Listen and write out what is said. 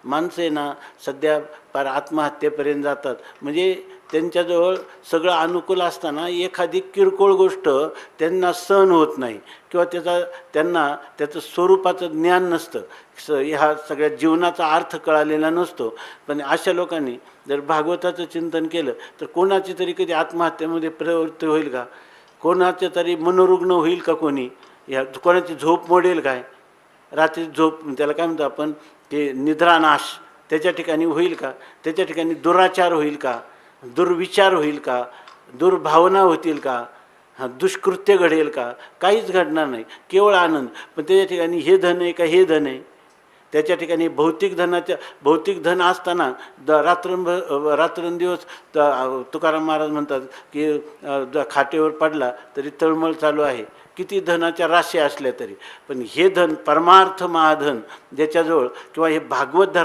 माणसं आहे ना सध्या पार आत्महत्येपर्यंत जातात. म्हणजे त्यांच्याजवळ सगळं अनुकूल असताना एखादी किरकोळ गोष्ट त्यांना सहन होत नाही किंवा त्यांना त्याचं स्वरूपाचं ज्ञान नसतं. ह्या सगळ्या जीवनाचा अर्थ कळालेला नसतो. पण अशा लोकांनी जर भागवताचं चिंतन केलं तर कोणाची तरी कधी आत्महत्येमध्ये प्रवृत्ती होईल का? कोणाचे तरी मनोरुग्ण होईल का? कोणाची झोप मोडेल काय? रात्री झोप त्याला काय म्हणतो आपण की निद्रानाश त्याच्या ठिकाणी होईल का? त्याच्या ठिकाणी दुराचार होईल का? दुर्विचार होईल का? दुर्भावना होतील का? दुष्कृत्य घडेल का? काहीच घडणार नाही, केवळ आनंद. पण त्याच्या ठिकाणी हे धन आहे का हे धन आहे? त्याच्या ठिकाणी भौतिक धन असताना रात्रंदिवस तुकाराम महाराज म्हणतात की खाटेवर पडला तरी तळमळ चालू आहे, किती धनाच्या राशी असल्या तरी. पण हे धन परमार्थ महाधन ज्याच्याजवळ किंवा हे भागवत धर्म